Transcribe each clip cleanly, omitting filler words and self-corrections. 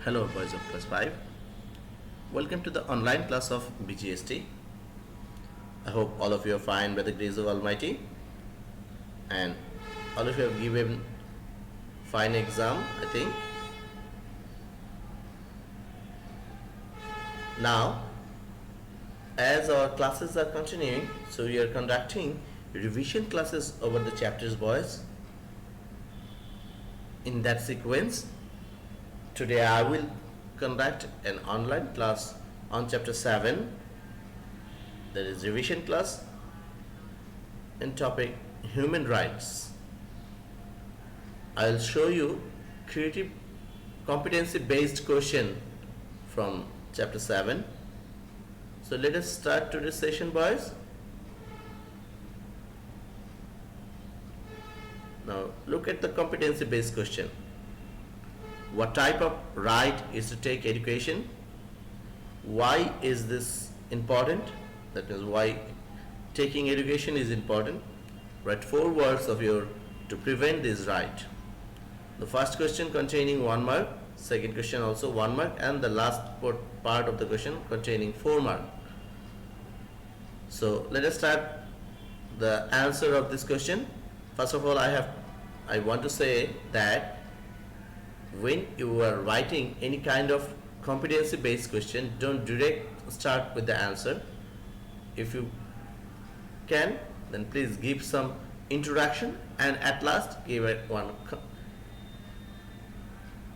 Hello boys of class 5. Welcome to the online class of BGST. I hope all of you are fine by the grace of Almighty and all of you have given fine exam, I think. Now, as our classes are continuing, so we are conducting revision classes over the chapters, boys. In that sequence, today I will conduct an online class on chapter 7, that is revision class in topic human rights. I will show you creative competency based question from chapter 7. So let us start today's session, boys. Now look at the competency based question. What type of right is to take education? Why is this important? That means why taking education is important. Write 4 words of your to prevent this right. The first question containing 1 mark, second question also 1 mark, and the last part of the question containing 4 mark. So let us start the answer of this question. First of all, I want to say that when you are writing any kind of competency based question, don't direct start with the answer. If you can, then please give some introduction and at last give it one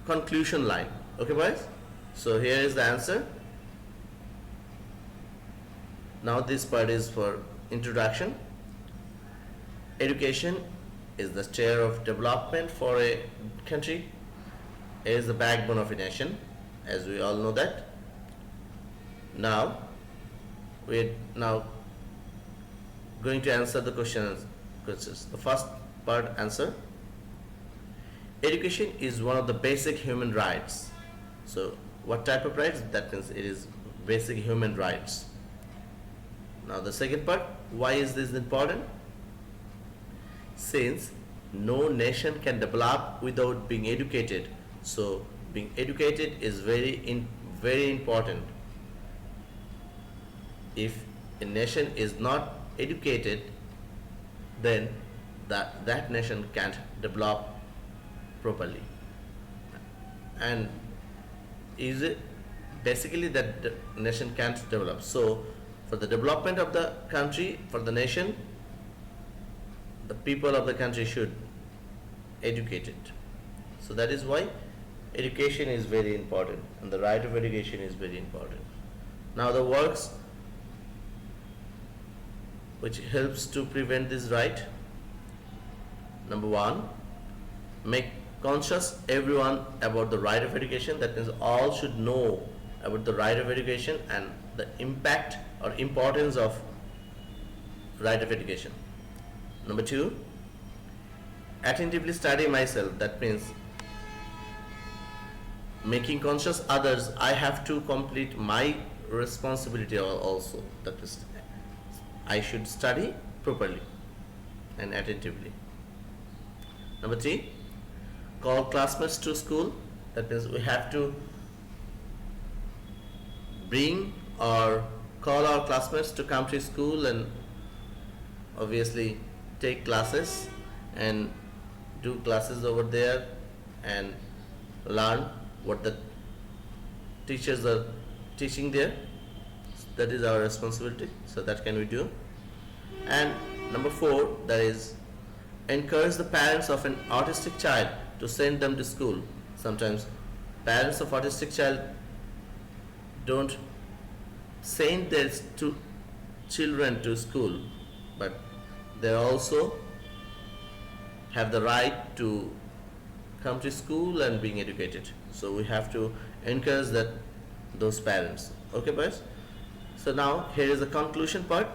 conclusion line. Okay boys, so here is the answer. Now this part is for introduction. Education is the stair of development for a country. It is the backbone of a nation, as we all know that. Now we're going to answer the questions. The first part answer. Education is one of the basic human rights. So what type of rights? That means it is basic human rights. Now the second part, why is this important? Since no nation can develop without being educated. So being educated is very important. If a nation is not educated, then that nation can't develop properly. And is it basically that the nation can't develop. So for the development of the country, for the nation, the people of the country should educate it. So that is why education is very important and the right of education is very important. Now the works which helps to prevent this right. Number 1, make conscious everyone about the right of education. That means all should know about the right of education and the impact or importance of right of education. Number 2, attentively study myself. That means making conscious others, I have to complete my responsibility also. That is, I should study properly and attentively. Number 3, call classmates to school. That means we have to bring or call our classmates to come to school and obviously take classes and do classes over there and learn what the teachers are teaching there. That is our responsibility, so that can we do. And number 4, that is encourage the parents of an autistic child to send them to school. Sometimes parents of autistic child don't send their children to school, but they also have the right to come to school and being educated. So we have to encourage those parents. Okay boys, so now here is the conclusion part.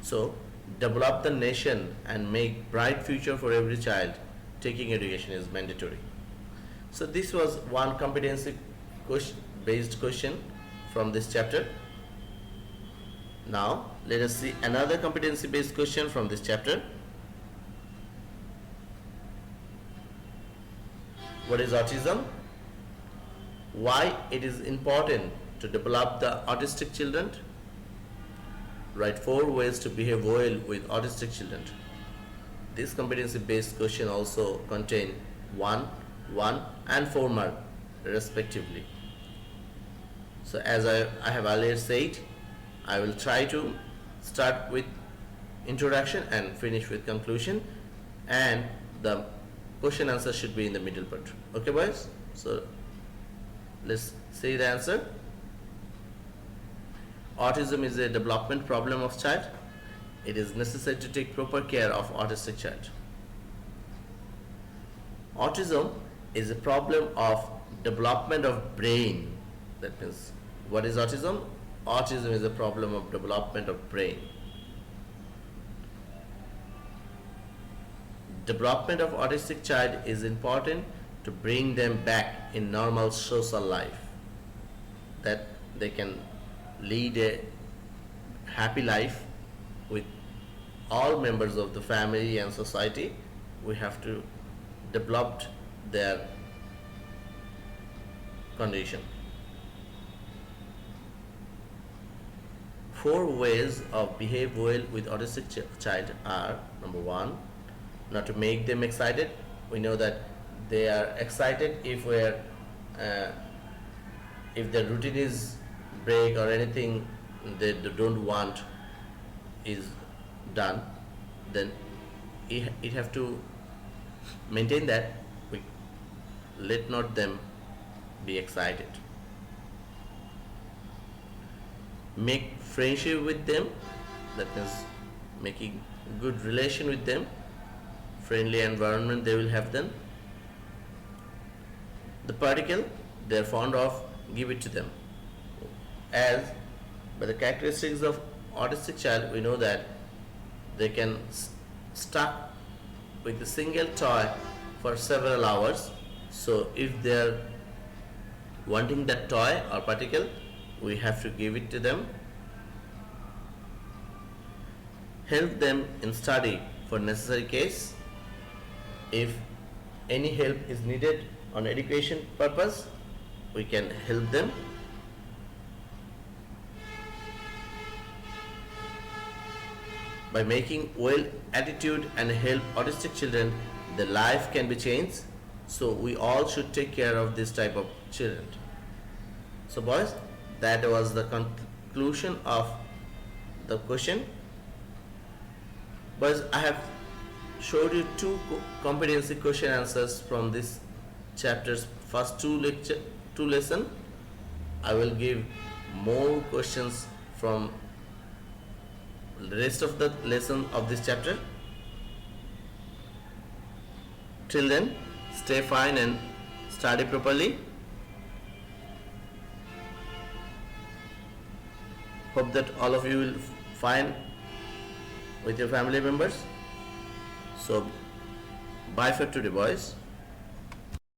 So develop the nation and make bright future for every child. Taking education is mandatory. So this was one competency based question from this chapter. Now let us see another competency based question from this chapter. what is autism, why it is important to develop the autistic children, write 4 ways to behave well with autistic children. This competency-based question also contain 1, 1 and 4 mark respectively. So as I have earlier said, I will try to start with introduction and finish with conclusion, and the question answer should be in the middle part. Okay boys? So let's see the answer. Autism is a development problem of child. It is necessary to take proper care of autistic child. Autism is a problem of development of brain. That means, what is autism? Autism is a problem of development of brain. Development of autistic child is important to bring them back in normal social life, that they can lead a happy life with all members of the family and society. We have to develop their condition. 4 ways of behave well with autistic child are: number 1, not to make them excited. We know that they are excited if the routine is break or anything they don't want is done, then it have to maintain that. We let not them be excited. Make friendship with them, that means making good relation with them, friendly environment they will have then. The particle they are fond of, give it to them. As by the characteristics of autistic child, we know that they can stuck with a single toy for several hours. So if they are wanting that toy or particle, we have to give it to them. Help them in study for necessary case. If any help is needed on education purpose, we can help them. By making well attitude and help autistic children, the life can be changed. So we all should take care of this type of children. So boys, that was the conclusion of the question. Boys, I have showed you 2 competency question answers from this chapter's first 2 lesson. I will give more questions from the rest of the lesson of this chapter. Till then, stay fine and study properly. Hope that all of you will fine with your family members. So bye for today boys.